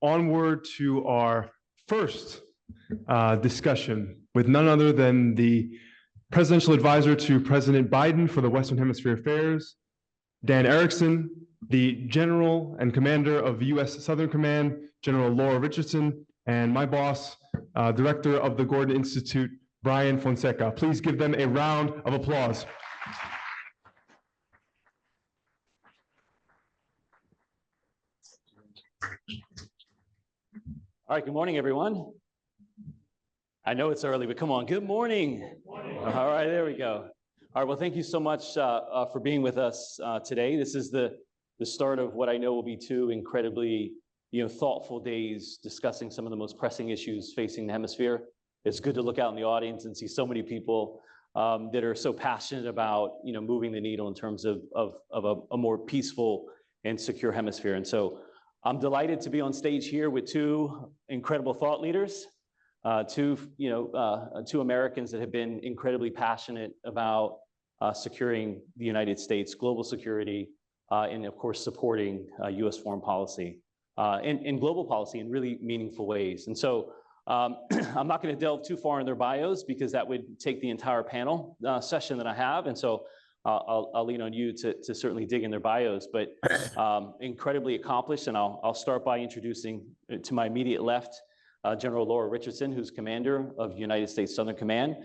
onward to our first discussion with none other than the Presidential Advisor to President Biden for the Western Hemisphere Affairs, Dan Erickson, the General and Commander of the U.S. Southern Command, General Laura Richardson, and my boss, Director of the Gordon Institute, Brian Fonseca. Please give them a round of applause. All right, good morning, everyone. I know it's early, but come on, good morning. Good morning. All right, there we go. All right, well, thank you so much for being with us today. This is the start of what I know will be two incredibly thoughtful days discussing some of the most pressing issues facing the hemisphere. It's good to look out in the audience and see so many people that are so passionate about moving the needle in terms of a more peaceful and secure hemisphere. And so I'm delighted to be on stage here with two incredible thought leaders, two Americans that have been incredibly passionate about securing the United States, global security, and of course supporting U.S. foreign policy and global policy in really meaningful ways. And so I'm not going to delve too far in their bios because that would take the entire panel session that I have. And so I'll lean on you to certainly dig in their bios, but incredibly accomplished. And I'll start by introducing to my immediate left, General Laura Richardson, who's Commander of United States Southern Command.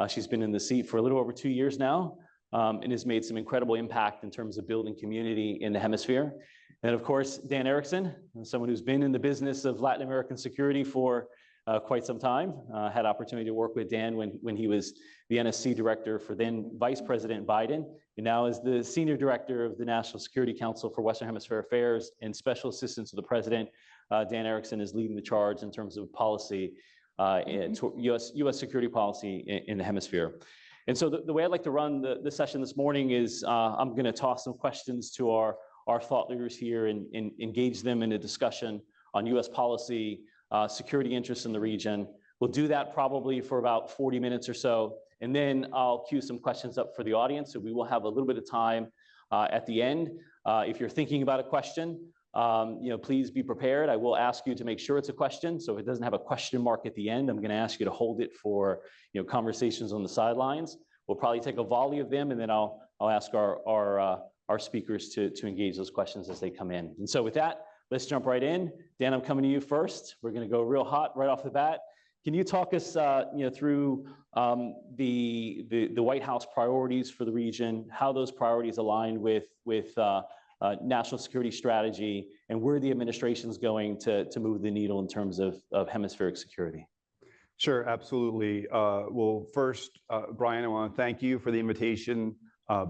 She's been in the seat for a little over 2 years now and has made some incredible impact in terms of building community in the hemisphere. And of course, Dan Erickson, someone who's been in the business of Latin American security for quite some time. Had opportunity to work with Dan when he was the NSC director for then Vice President Biden, and now is the Senior Director of the National Security Council for Western Hemisphere Affairs and Special Assistant to the President. Dan Erickson is leading the charge in terms of policy, U.S. security policy in the hemisphere. And so the way I'd like to run the session this morning is I'm going to toss some questions to our thought leaders here and engage them in a discussion on U.S. policy, security interests in the region. We'll do that probably for about 40 minutes or so, and then I'll queue some questions up for the audience. So we will have a little bit of time at the end. If you're thinking about a question, please be prepared. I will ask you to make sure it's a question. So if it doesn't have a question mark at the end, I'm going to ask you to hold it for conversations on the sidelines. We'll probably take a volley of them, and then I'll ask our speakers to engage those questions as they come in. And so with that, let's jump right in. Dan, I'm coming to you first. We're going to go real hot right off the bat. Can you talk us through the White House priorities for the region, how those priorities align with national security strategy, and where the administration's going to move the needle in terms of hemispheric security? Sure, absolutely. Well, first, Brian, I want to thank you for the invitation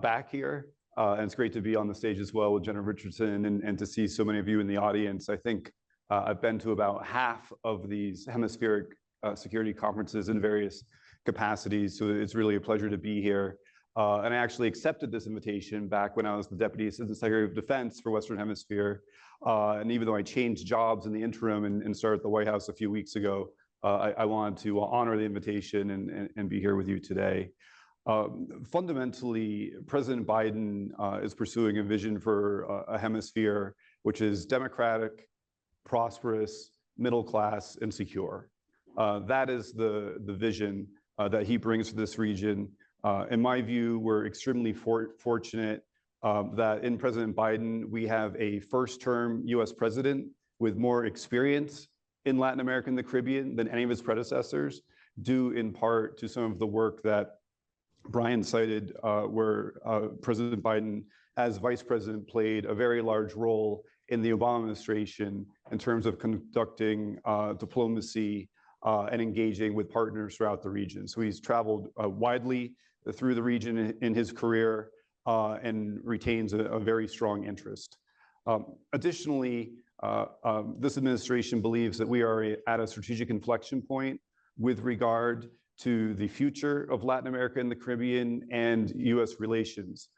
back here. And it's great to be on the stage as well with General Richardson and to see so many of you in the audience. I think I've been to about half of these hemispheric security conferences in various capacities. So it's really a pleasure to be here. And I actually accepted this invitation back when I was the Deputy Assistant Secretary of Defense for Western Hemisphere. And even though I changed jobs in the interim and started at the White House a few weeks ago, I wanted to honor the invitation and be here with you today. Fundamentally, President Biden is pursuing a vision for a hemisphere which is democratic, prosperous, middle class, and secure. That is the vision that he brings to this region. In my view, we're extremely fortunate that in President Biden, we have a first-term U.S. president with more experience in Latin America and the Caribbean than any of his predecessors, due in part to some of the work that Brian cited, where President Biden, as vice president, played a very large role in the Obama administration in terms of conducting diplomacy and engaging with partners throughout the region. So he's traveled widely through the region in his career and retains a very strong interest. Additionally, this administration believes that we are at a strategic inflection point with regard to the future of Latin America and the Caribbean and U.S. relations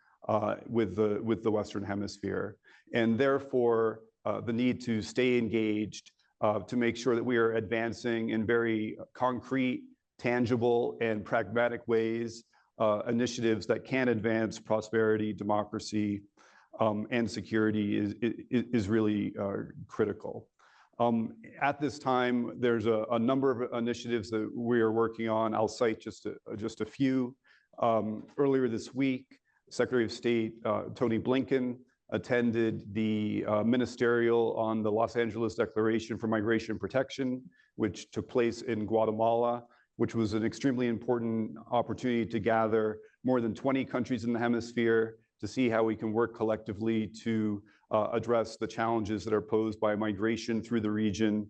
with the Western Hemisphere, and therefore the need to stay engaged to make sure that we are advancing in very concrete, tangible, and pragmatic ways initiatives that can advance prosperity, democracy, and security is really critical. At this time, there's a number of initiatives that we are working on. I'll cite just a few. Earlier this week, Secretary of State Tony Blinken attended the ministerial on the Los Angeles Declaration for Migration Protection, which took place in Guatemala, which was an extremely important opportunity to gather more than 20 countries in the hemisphere to see how we can work collectively to address the challenges that are posed by migration through the region,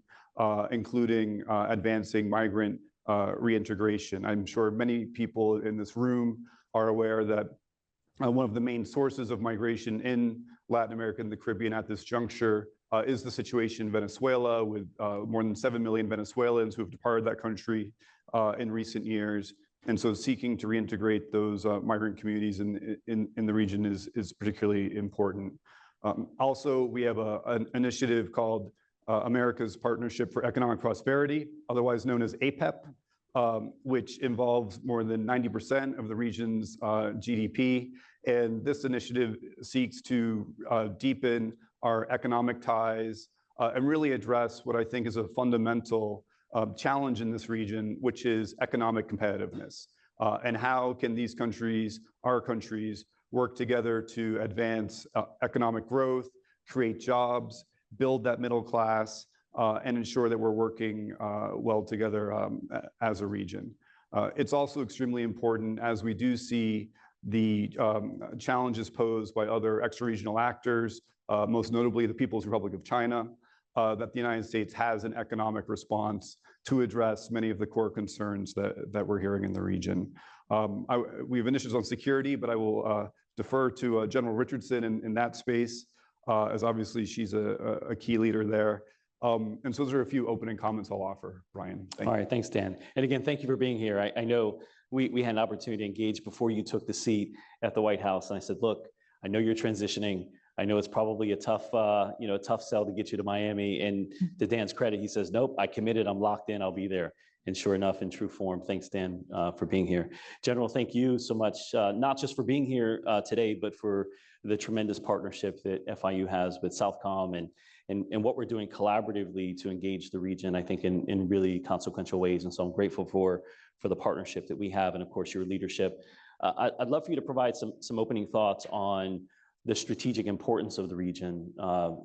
including advancing migrant reintegration. I'm sure many people in this room are aware that one of the main sources of migration in Latin America and the Caribbean at this juncture is the situation in Venezuela, with more than 7 million Venezuelans who have departed that country in recent years. And so seeking to reintegrate those migrant communities in the region is particularly important. Also, we have an initiative called America's Partnership for Economic Prosperity, otherwise known as APEP, which involves more than 90% of the region's GDP. And this initiative seeks to deepen our economic ties and really address what I think is a fundamental challenge in this region, which is economic competitiveness. And how can these countries, our countries, work together to advance economic growth, create jobs, build that middle class, and ensure that we're working well together as a region. It's also extremely important, as we do see the challenges posed by other extra-regional actors, most notably the People's Republic of China, that the United States has an economic response to address many of the core concerns that we're hearing in the region. We have initiatives on security, but I will defer to General Richardson in that space, as obviously she's a key leader there. And so those are a few opening comments I'll offer, Brian. All right, thanks, Dan. And again, thank you for being here. I know we had an opportunity to engage before you took the seat at the White House, and I said, look, I know you're transitioning. I know it's probably a tough sell to get you to Miami. And to Dan's credit, he says, nope, I committed, I'm locked in, I'll be there. And sure enough, in true form, thanks, Dan, for being here. General, thank you so much, not just for being here today, but for the tremendous partnership that FIU has with SOUTHCOM and what we're doing collaboratively to engage the region, I think, in really consequential ways. And so I'm grateful for the partnership that we have and, of course, your leadership. I'd love for you to provide some opening thoughts on the strategic importance of the region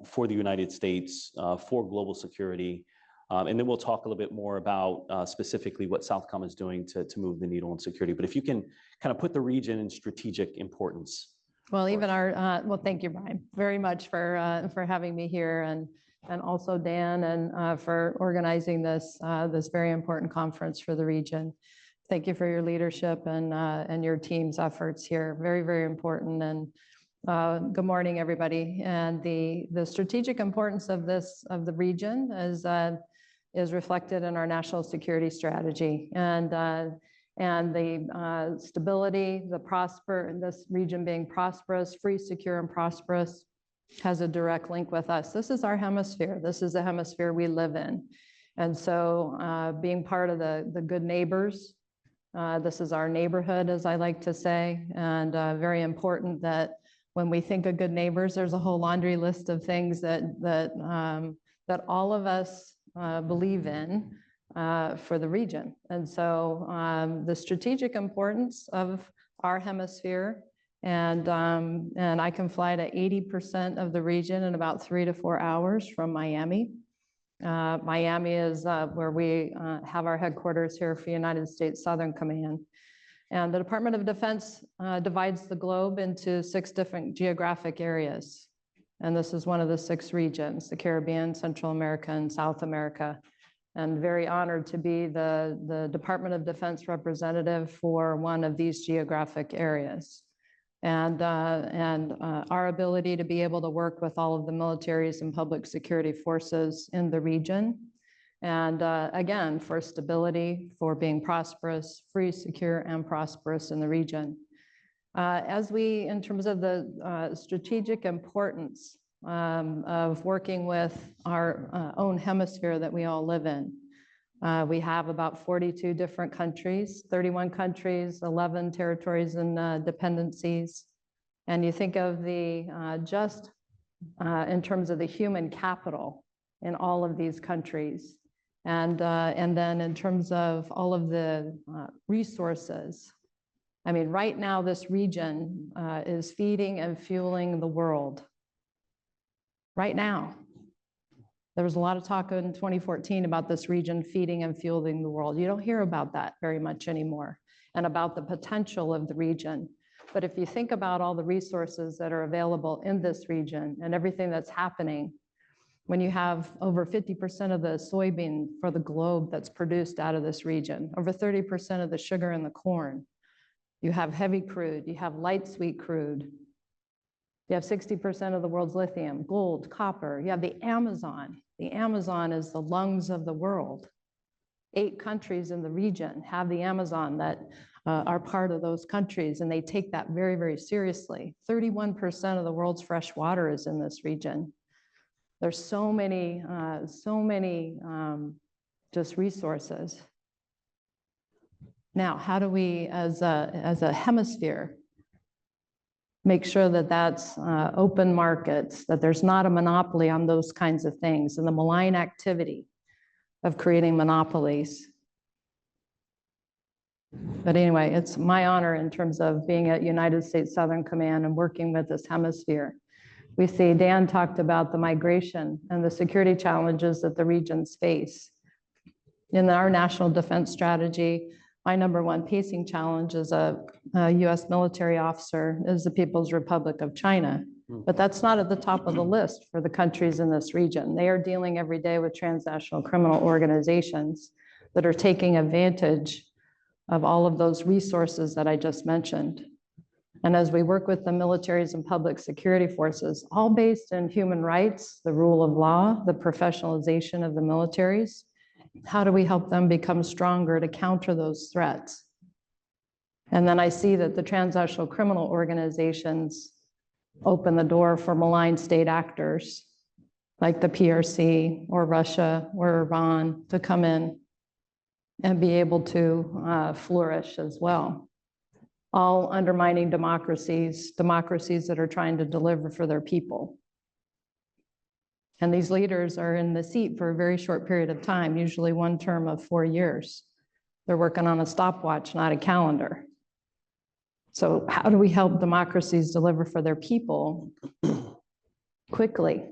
for the United States, for global security. And then we'll talk a little bit more about specifically what SOUTHCOM is doing to move the needle in security. But if you can kind of put the region in strategic importance. Well, even well, thank you, Brian, very much for having me here, and also Dan, and for organizing this very important conference for the region. Thank you for your leadership and your team's efforts here. Very, very important. And good morning, everybody. And the strategic importance of the region is reflected in our national security strategy, and the stability, this region being prosperous, free, secure, and prosperous has a direct link with us. This is our hemisphere. This is the hemisphere we live in. And so being part of the good neighbors, this is our neighborhood, as I like to say, and very important that when we think of good neighbors, there's a whole laundry list of things that all of us believe in for the region. And so the strategic importance of our hemisphere, and I can fly to 80% of the region in about 3 to 4 hours from Miami. Miami is where we have our headquarters here for United States Southern Command. And the Department of Defense divides the globe into 6 different geographic areas. And this is one of the 6 regions: the Caribbean, Central America, and South America. And very honored to be the Department of Defense representative for one of these geographic areas. And our ability to be able to work with all of the militaries and public security forces in the region. And again, for stability, for being prosperous, free, secure, and prosperous in the region. In terms of the strategic importance of working with our own hemisphere that we all live in, we have about 42 different countries, 31 countries, 11 territories and dependencies. And you think of in terms of the human capital in all of these countries. And then in terms of all of the resources, I mean, right now this region is feeding and fueling the world. Right now. There was a lot of talk in 2014 about this region feeding and fueling the world. You don't hear about that very much anymore, and about the potential of the region. But if you think about all the resources that are available in this region and everything that's happening, when you have over 50% of the soybean for the globe that's produced out of this region, over 30% of the sugar and the corn, you have heavy crude, you have light sweet crude, you have 60% of the world's lithium, gold, copper. You have the Amazon. The Amazon is the lungs of the world. 8 countries in the region have the Amazon that are part of those countries, and they take that very, very seriously. 31% of the world's fresh water is in this region. There's so many just resources. Now, how do we, as a hemisphere, make sure that that's open markets, that there's not a monopoly on those kinds of things, and the malign activity of creating monopolies? But anyway, it's my honor in terms of being at United States Southern Command and working with this hemisphere. We see Dan talked about the migration and the security challenges that the regions face. In our national defense strategy, my #1 pacing challenge as a US military officer is the People's Republic of China. But that's not at the top of the list for the countries in this region. They are dealing every day with transnational criminal organizations that are taking advantage of all of those resources that I just mentioned. And as we work with the militaries and public security forces, all based in human rights, the rule of law, the professionalization of the militaries, how do we help them become stronger to counter those threats? And then I see that the transnational criminal organizations open the door for malign state actors like the PRC or Russia or Iran to come in and be able to flourish as well. All undermining democracies that are trying to deliver for their people. And these leaders are in the seat for a very short period of time, usually one term of 4 years. They're working on a stopwatch, not a calendar. So how do we help democracies deliver for their people quickly?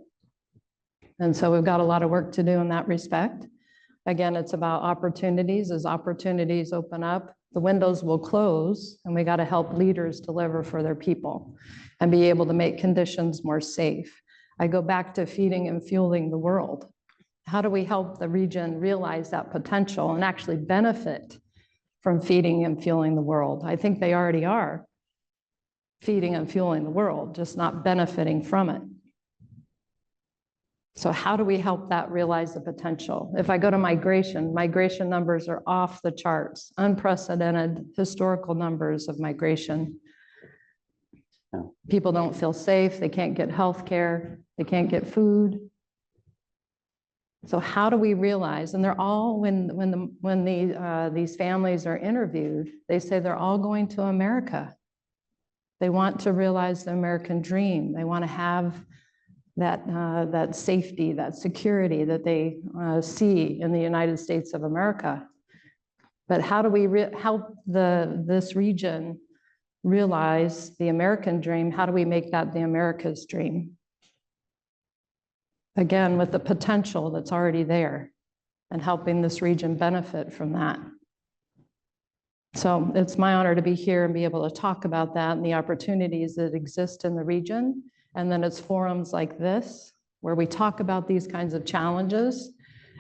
And so we've got a lot of work to do in that respect. Again, it's about opportunities. As opportunities open up, the windows will close, and we got to help leaders deliver for their people and be able to make conditions more safe. I go back to feeding and fueling the world. How do we help the region realize that potential and actually benefit from feeding and fueling the world? I think they already are feeding and fueling the world, just not benefiting from it. So how do we help that realize the potential? If I go to migration numbers are off the charts, unprecedented historical numbers of migration. People don't feel safe, they can't get health care, they can't get food. So how do we realize, and they're all, when these families are interviewed, they say they're all going to America. They want to realize the American dream. They want to have that safety, that security that they see in the United States of America. But how do we help this region realize the American dream? How do we make that the America's dream? Again, with the potential that's already there and helping this region benefit from that. So it's my honor to be here and be able to talk about that and the opportunities that exist in the region. And then it's forums like this, where we talk about these kinds of challenges,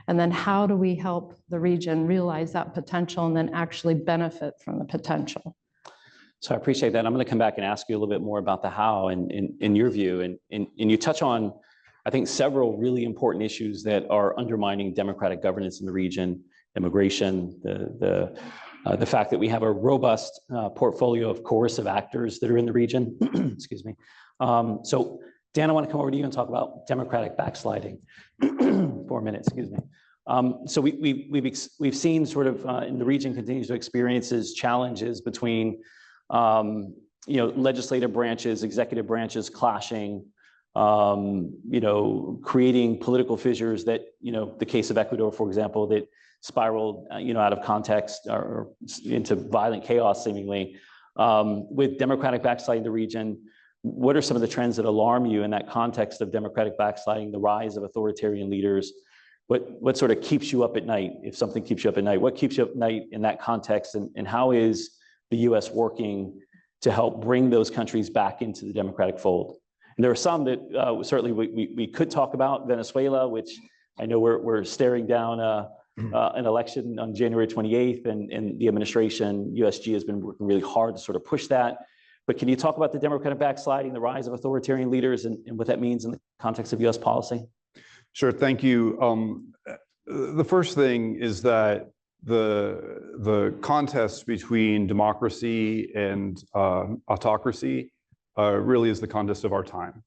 and then how do we help the region realize that potential and then actually benefit from the potential? So I appreciate that. I'm going to come back and ask you a little bit more about the how in your view. And you touch on, I think, several really important issues that are undermining democratic governance in the region: immigration, the fact that we have a robust portfolio of coercive actors that are in the region. Excuse me. So Dan, I want to come over to you and talk about democratic backsliding for a minute. Excuse me. So we've seen sort of in the region continues to experience challenges between legislative branches, executive branches clashing. creating political fissures that, the case of Ecuador, for example, that spiraled, out of context or into violent chaos seemingly, with democratic backsliding the region. What are some of the trends that alarm you in that context of democratic backsliding, the rise of authoritarian leaders? What sort of keeps you up at night, if something keeps you up at night? What keeps you up at night in that context, and how is the U.S. working to help bring those countries back into the democratic fold? And there are some that certainly we could talk about. Venezuela, which I know we're staring down an election on January 28th, and the administration, USG, has been working really hard to sort of push that. But can you talk about the democratic backsliding, the rise of authoritarian leaders, and what that means in the context of U.S. policy? Sure, thank you. The first thing is that the contest between democracy and autocracy really is the contest of our time.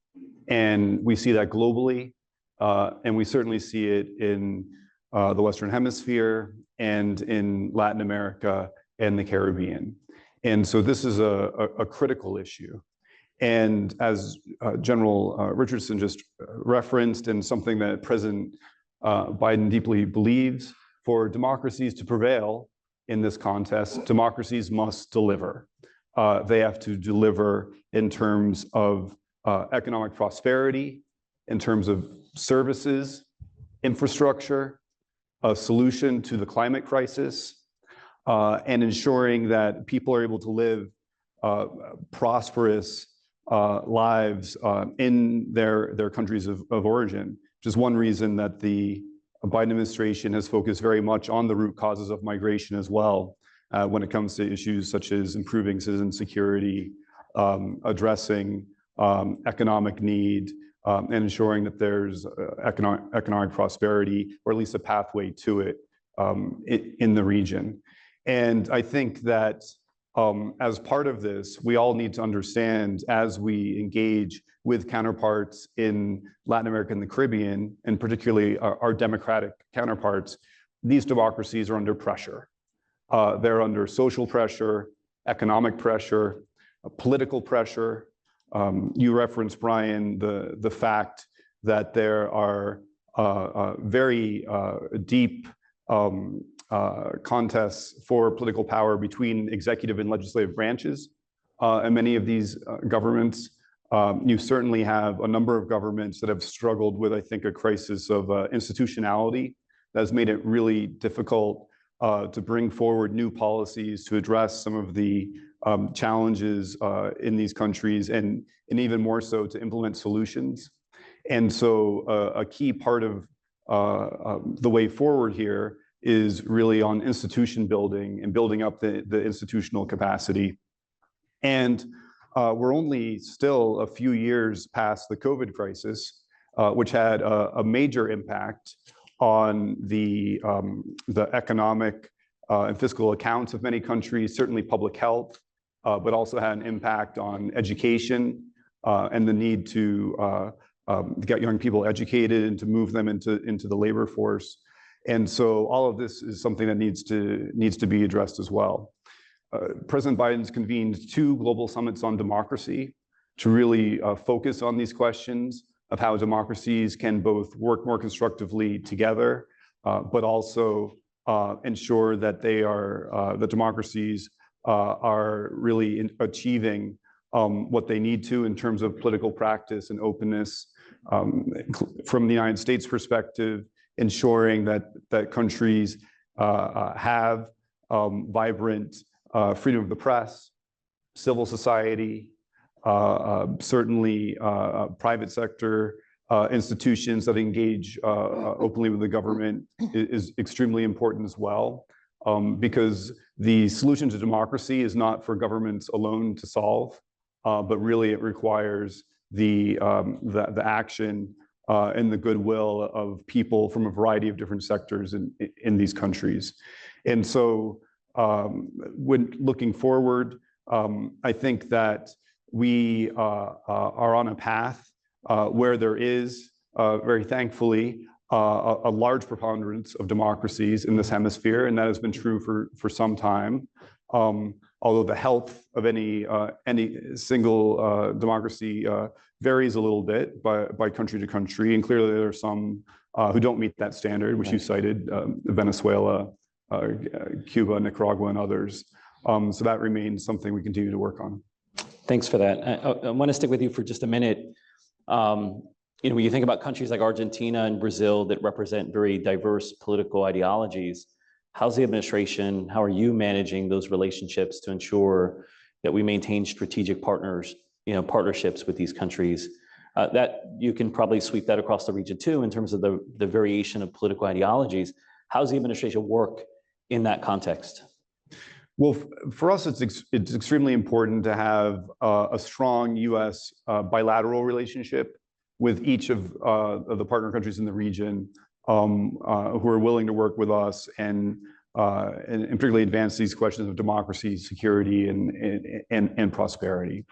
And we see that globally, and we certainly see it in the Western Hemisphere and in Latin America and the Caribbean. And so this is a critical issue. And as General Richardson just referenced, and something that President Biden deeply believes, for democracies to prevail in this contest, democracies must deliver. They have to deliver in terms of economic prosperity, in terms of services, infrastructure, a solution to the climate crisis, and ensuring that people are able to live prosperous lives in their countries of origin, which is one reason that the Biden administration has focused very much on the root causes of migration as well, when it comes to issues such as improving citizen security, addressing economic need, and ensuring that there's economic prosperity, or at least a pathway to it in the region. And I think that as part of this, we all need to understand, as we engage with counterparts in Latin America and the Caribbean, and particularly our democratic counterparts, these democracies are under pressure. They're under social pressure, economic pressure, political pressure. You referenced, Brian, the fact that there are very deep contests for political power between executive and legislative branches in many of these governments. You certainly have a number of governments that have struggled with, I think, a crisis of institutionality that has made it really difficult to bring forward new policies to address some of the challenges in these countries, and even more so to implement solutions. And so a key part of the way forward here is really on institution building and building up the institutional capacity. And we're only still a few years past the COVID crisis, which had a major impact on the economic and fiscal accounts of many countries, certainly public health, but also had an impact on education and the need to get young people educated and to move them into the labor force. And so all of this is something that needs to be addressed as well. President Biden's convened 2 global summits on democracy to really focus on these questions of how democracies can both work more constructively together, but also ensure that that democracies are really achieving what they need to in terms of political practice and openness. From the United States perspective, ensuring that countries have vibrant freedom of the press, civil society, certainly private sector institutions that engage openly with the government is extremely important as well, because the solution to democracy is not for governments alone to solve, but really it requires the action and the goodwill of people from a variety of different sectors in these countries. And so when looking forward, I think that we are on a path where there is, very thankfully, a large preponderance of democracies in this hemisphere, and that has been true for some time. Although the health of any single democracy varies a little bit by country to country, and clearly there are some who don't meet that standard, which you cited, Venezuela, Cuba, Nicaragua, and others. So that remains something we continue to work on. Thanks for that. I want to stick with you for just a minute. When you think about countries like Argentina and Brazil that represent very diverse political ideologies, how's the administration, how are you managing those relationships to ensure that we maintain strategic partnerships with these countries? That you can probably sweep that across the region too, in terms of the variation of political ideologies. How's the administration work in that context? Well, for us, it's extremely important to have a strong U.S. Bilateral relationship with each of the partner countries in the region who are willing to work with us and particularly advance these questions of democracy, security, and prosperity.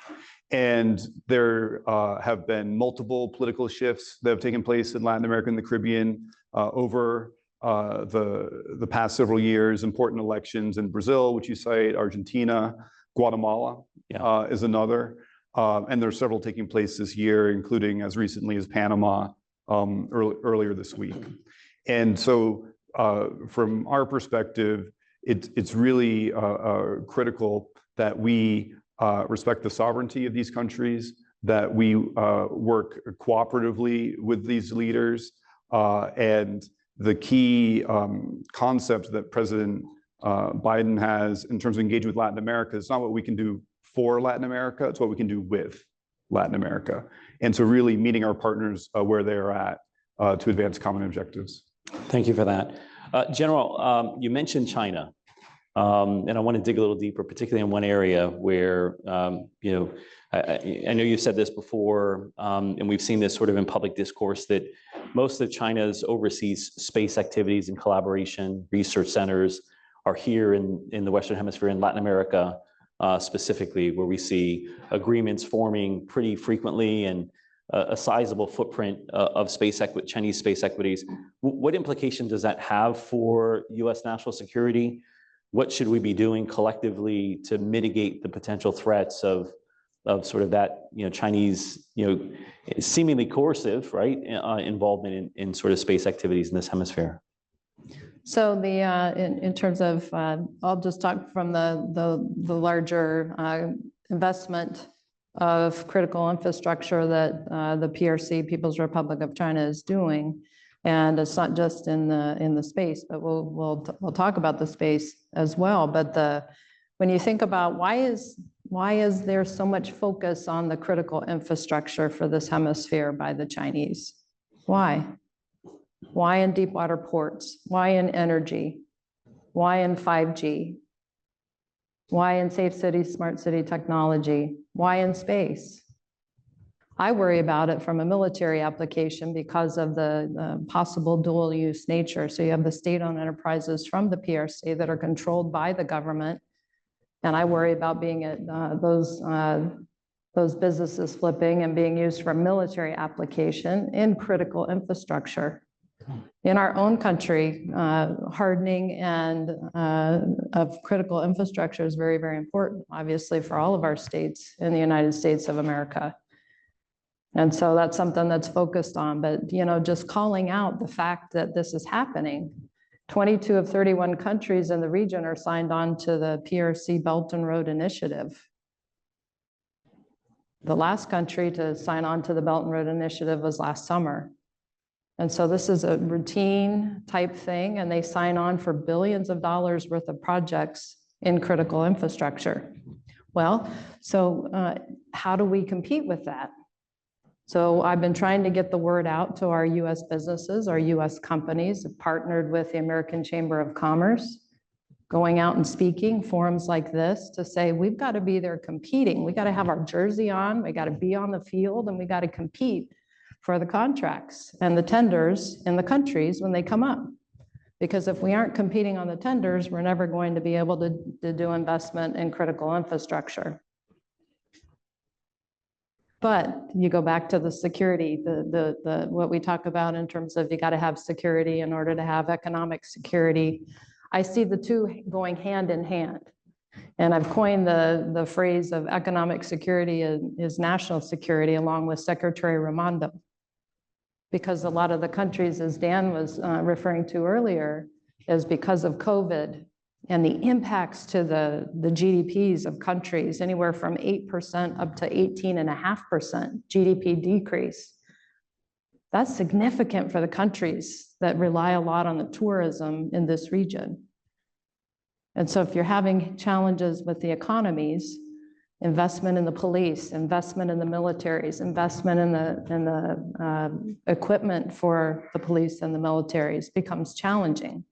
And there have been multiple political shifts that have taken place in Latin America and the Caribbean over the past several years. Important elections in Brazil, which you cite, Argentina, Guatemala is another. And there are several taking place this year, including as recently as Panama earlier this week. And so from our perspective, it's really critical that we respect the sovereignty of these countries, that we work cooperatively with these leaders. And the key concept that President Biden has in terms of engaging with Latin America is not what we can do for Latin America, it's what we can do with Latin America. And so really meeting our partners where they are at to advance common objectives. Thank you for that. General, you mentioned China, and I want to dig a little deeper, particularly in one area where, I know you've said this before, and we've seen this sort of in public discourse, that most of China's overseas space activities and collaboration research centers are here in the Western Hemisphere, in Latin America, specifically, where we see agreements forming pretty frequently and a sizable footprint of Chinese space equities. What implication does that have for U.S. national security? What should we be doing collectively to mitigate the potential threats of sort of that, Chinese, seemingly coercive, right, involvement in sort of space activities in this hemisphere? So in terms of, I'll just talk from the larger investment of critical infrastructure that the PRC, People's Republic of China, is doing. And it's not just in the space, but we'll talk about the space as well. But when you think about why is there so much focus on the critical infrastructure for this hemisphere by the Chinese? Why? Why in deep water ports? Why in energy? Why in 5G? Why in safe city, smart city technology? Why in space? I worry about it from a military application because of the possible dual use nature. So you have the state-owned enterprises from the PRC that are controlled by the government. And I worry about being at those businesses flipping and being used for military application in critical infrastructure. In our own country, hardening and of critical infrastructure is very, very important, obviously, for all of our states in the United States of America. And so that's something that's focused on. But, just calling out the fact that this is happening. 22 of 31 countries in the region are signed on to the PRC Belt and Road Initiative. The last country to sign on to the Belt and Road Initiative was last summer. And so this is a routine type thing, and they sign on for billions of dollars worth of projects in critical infrastructure. Well, so how do we compete with that? So I've been trying to get the word out to our US businesses, our US companies, have partnered with the American Chamber of Commerce, going out and speaking forums like this to say, we've got to be there competing. We got to have our jersey on, we got to be on the field, and we got to compete for the contracts and the tenders in the countries when they come up. Because if we aren't competing on the tenders, we're never going to be able to do investment in critical infrastructure. But you go back to the security, what we talk about in terms of you got to have security in order to have economic security. I see the two going hand in hand. And I've coined the phrase of economic security is national security, along with Secretary Raimondo. Because a lot of the countries, as Dan was referring to earlier, is because of COVID and the impacts to the GDPs of countries, anywhere from 8% up to 18.5% GDP decrease. That's significant for the countries that rely a lot on the tourism in this region. And so if you're having challenges with the economies, investment in the police, investment in the militaries, investment in the equipment for the police and the militaries becomes challenging.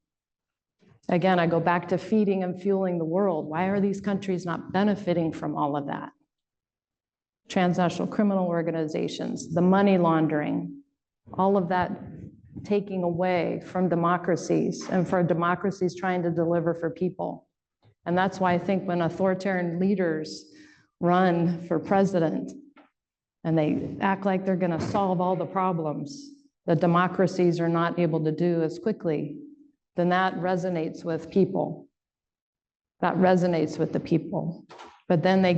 Again, I go back to feeding and fueling the world. Why are these countries not benefiting from all of that? Transnational criminal organizations, the money laundering, all of that taking away from democracies and for democracies trying to deliver for people. And that's why I think when authoritarian leaders run for president and they act like they're going to solve all the problems that democracies are not able to do as quickly, then that resonates with people. That resonates with the people. But then they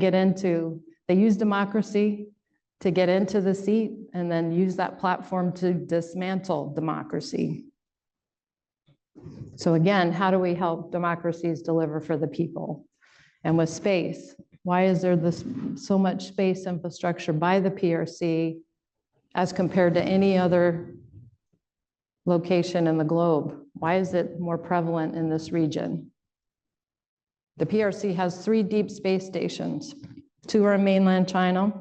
use democracy to get into the seat and then use that platform to dismantle democracy. So again, how do we help democracies deliver for the people? And with space, why is there so much space infrastructure by the PRC as compared to any other location in the globe? Why is it more prevalent in this region? The PRC has 3 deep space stations. 2 are in mainland China,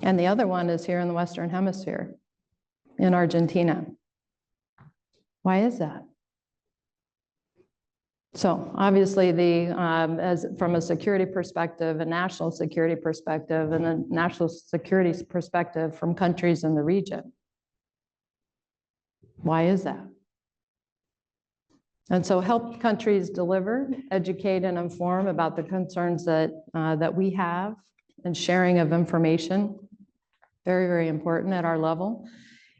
and the other one is here in the Western Hemisphere, in Argentina. Why is that? So obviously, from a security perspective, a national security perspective, and a national security perspective from countries in the region. Why is that? And so help countries deliver, educate, and inform about the concerns that we have, and sharing of information, very, very important at our level.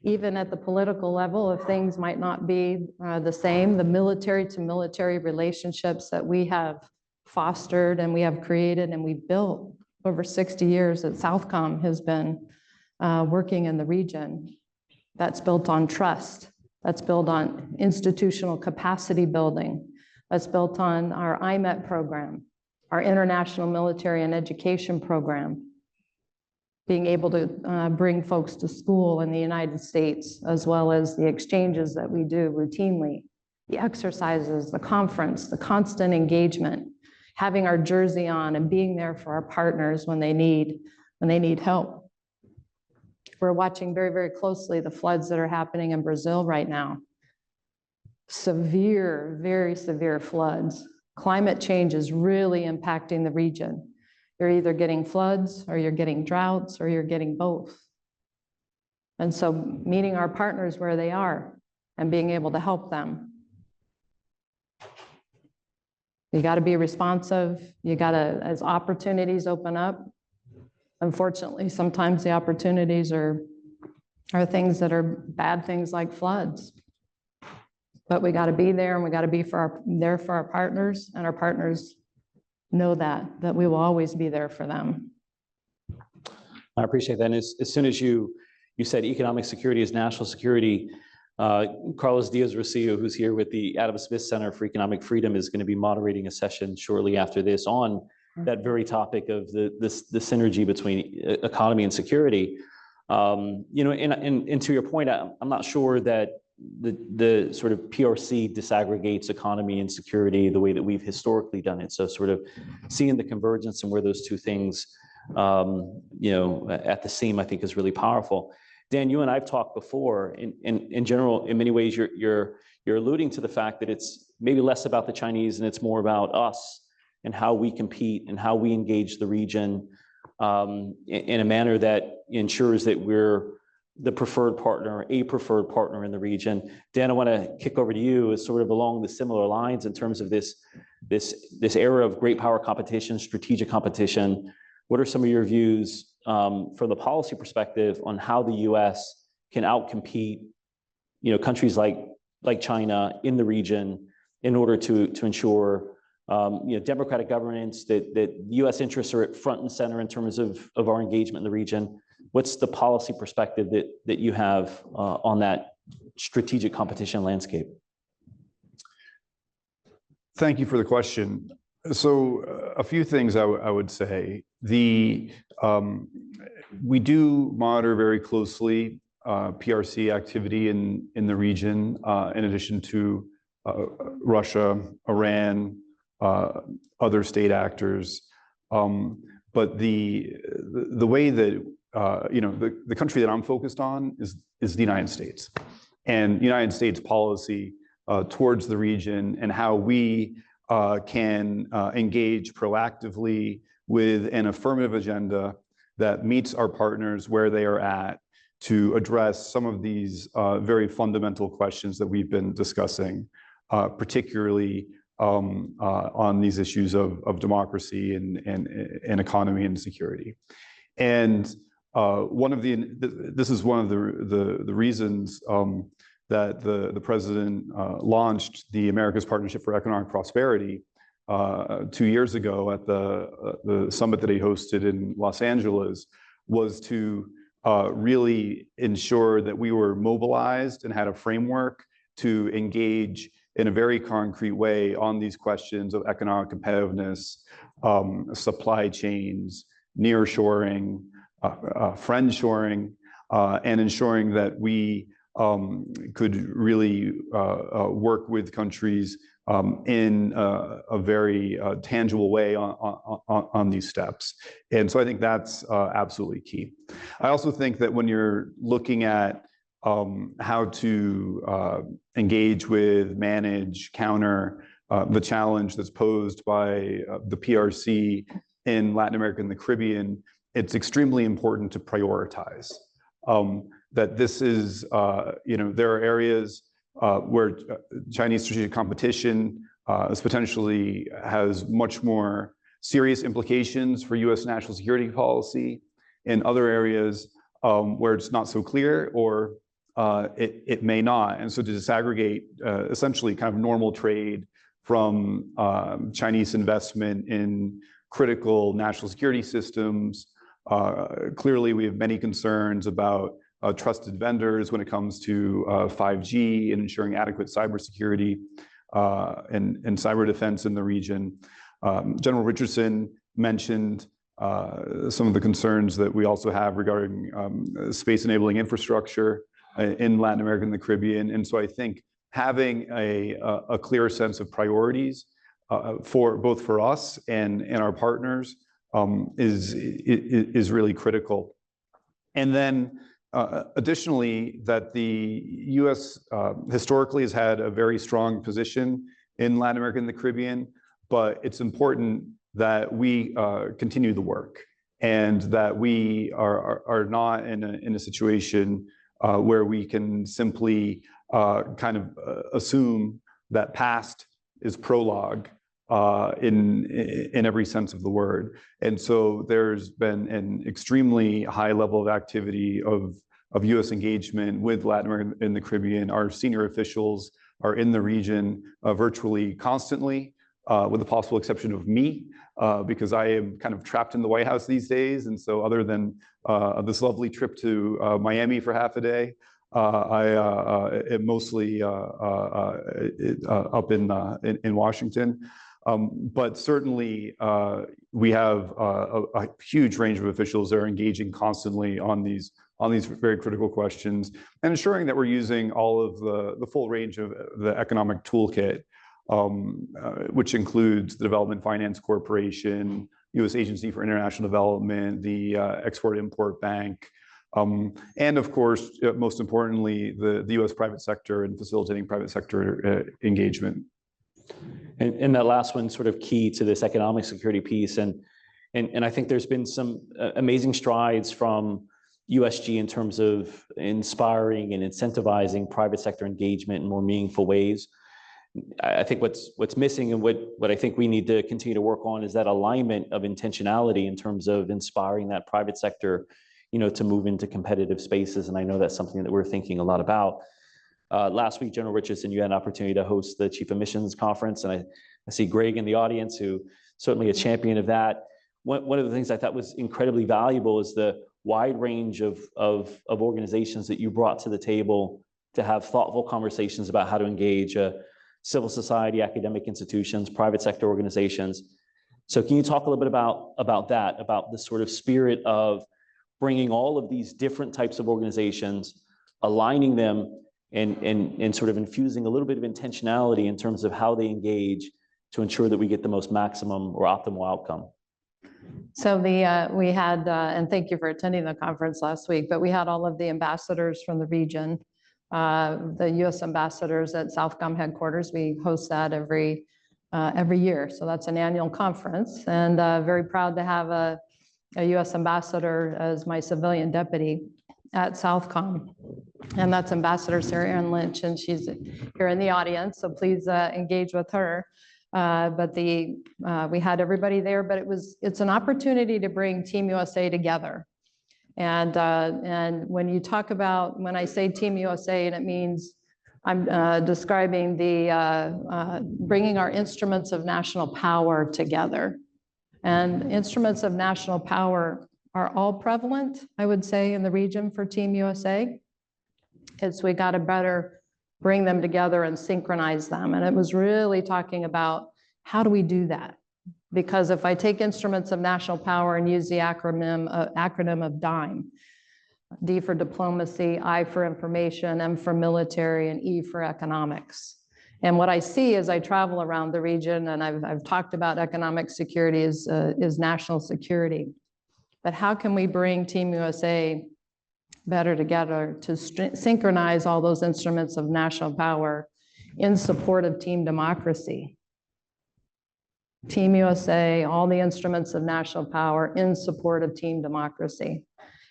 Even at the political level, if things might not be the same, the military to military relationships that we have fostered and we have created and we've built over 60 years that SOUTHCOM has been working in the region. That's built on trust. That's built on institutional capacity building. That's built on our IMET program, our International Military and Education Program, being able to bring folks to school in the United States, as well as the exchanges that we do routinely, the exercises, the conference, the constant engagement, having our jersey on and being there for our partners when they need help. We're watching very, very closely the floods that are happening in Brazil right now. Severe, very severe floods. Climate change is really impacting the region. You're either getting floods or you're getting droughts or you're getting both. And so meeting our partners where they are and being able to help them. You got to be responsive. You got to, as opportunities open up, unfortunately, sometimes the opportunities are things that are bad things like floods. But we got to be there, and we got to be there for our partners, and our partners know that we will always be there for them. I appreciate that. And as soon as you said economic security is national security, Carlos Diaz-Rosillo, who's here with the Adam Smith Center for Economic Freedom, is going to be moderating a session shortly after this on that very topic of the synergy between economy and security. And to your point, I'm not sure that the sort of PRC disaggregates economy and security the way that we've historically done it. So sort of seeing the convergence and where those two things, at the seam, I think is really powerful. Dan, you and I've talked before. In general, in many ways, you're alluding to the fact that it's maybe less about the Chinese and it's more about us and how we compete and how we engage the region in a manner that ensures that we're the preferred partner, a preferred partner in the region. Dan, I want to kick over to you as sort of along the similar lines in terms of this era of great power competition, strategic competition. What are some of your views from the policy perspective on how the U.S. can outcompete, countries like China in the region in order to ensure democratic governance, that U.S. interests are at front and center in terms of our engagement in the region. What's the policy perspective that you have on that strategic competition landscape? Thank you for the question. So a few things I would say. We do monitor very closely PRC activity in the region, in addition to Russia, Iran, other state actors. But the way that the country that I'm focused on is the United States, and United States policy towards the region and how we can engage proactively with an affirmative agenda that meets our partners where they are at to address some of these very fundamental questions that we've been discussing, particularly on these issues of democracy and economy and security. And this is one of the reasons that the president launched the America's Partnership for Economic Prosperity 2 years ago at the summit that he hosted in Los Angeles, was to really ensure that we were mobilized and had a framework to engage in a very concrete way on these questions of economic competitiveness, supply chains, nearshoring, friendshoring, and ensuring that we could really work with countries in a very tangible way on these steps. And so I think that's absolutely key. I also think that when you're looking at how to engage with, manage, counter the challenge that's posed by the PRC in Latin America and the Caribbean, it's extremely important to prioritize. That this is, there are areas where Chinese strategic competition potentially has much more serious implications for U.S. national security policy. In other areas where it's not so clear, or it may not. And so to disaggregate essentially kind of normal trade from Chinese investment in critical national security systems. Clearly, we have many concerns about trusted vendors when it comes to 5G and ensuring adequate cybersecurity and cyber defense in the region. General Richardson mentioned some of the concerns that we also have regarding space enabling infrastructure in Latin America and the Caribbean. And so I think having a clear sense of priorities for both for us and our partners is really critical. And then additionally, that the U.S. Historically has had a very strong position in Latin America and the Caribbean, but it's important that we continue the work, and that we are not in a situation where we can simply kind of assume that past is prologue in every sense of the word. And so there's been an extremely high level of activity of U.S. engagement with Latin America and the Caribbean. Our senior officials are in the region virtually constantly, with the possible exception of me, because I am kind of trapped in the White House these days. And so other than this lovely trip to Miami for half a day, I am mostly up in Washington. But certainly we have a huge range of officials that are engaging constantly on these very critical questions, and ensuring that we're using all of the full range of the economic toolkit, which includes the Development Finance Corporation, U.S. Agency for International Development, the Export-Import Bank, and of course, most importantly, the U.S. private sector and facilitating private sector engagement. And that last one sort of key to this economic security piece. And I think there's been some amazing strides from USG in terms of inspiring and incentivizing private sector engagement in more meaningful ways. I think what's missing, and what I think we need to continue to work on, is that alignment of intentionality in terms of inspiring that private sector, to move into competitive spaces. And I know that's something that we're thinking a lot about. Last week, General Richardson, you had an opportunity to host the Chief of Missions Conference, and I I see Greg in the audience, who certainly a champion of that. One of the things I thought was incredibly valuable is the wide range of organizations that you brought to the table to have thoughtful conversations about how to engage civil society, academic institutions, private sector organizations. So can you talk a little bit about that, about the sort of spirit of bringing all of these different types of organizations, aligning them, and sort of infusing a little bit of intentionality in terms of how they engage to ensure that we get the most maximum or optimal outcome? So we had, and thank you for attending the conference last week, but we had all of the ambassadors from the region, the U.S. ambassadors at SOUTHCOM headquarters. We host that every year. So that's an annual conference, and very proud to have a U.S. ambassador as my civilian deputy at SOUTHCOM. And that's Ambassador Sarah Erin Lynch, and she's here in the audience, so please engage with her. But we had everybody there, but it's an opportunity to bring Team USA together. And when you talk about, when I say Team USA, and it means I'm describing the bringing our instruments of national power together. And instruments of national power are all prevalent, I would say, in the region for Team USA. We got to better bring them together and synchronize them. And it was really talking about how do we do that? Because if I take instruments of national power and use the acronym of DIME, D for diplomacy, I for information, M for military, and E for economics. And what I see as I travel around the region, and I've talked about economic security is national security. But how can we bring Team USA better together to synchronize all those instruments of national power in support of team democracy? Team USA, all the instruments of national power in support of team democracy.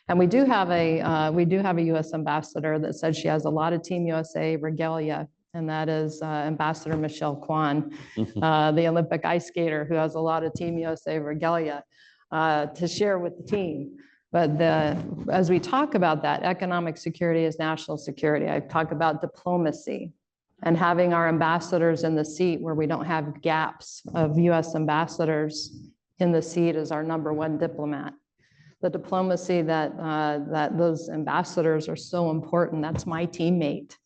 And we do have a U.S. ambassador that said she has a lot of Team USA regalia, and that is Ambassador Michelle Kwan, the Olympic ice skater who has a lot of Team USA regalia to share with the team. But as we talk about that, economic security is national security. I talk about diplomacy and having our ambassadors in the seat where we don't have gaps of U.S. ambassadors in the seat as our #1 diplomat. The diplomacy that those ambassadors are so important. That's my teammate.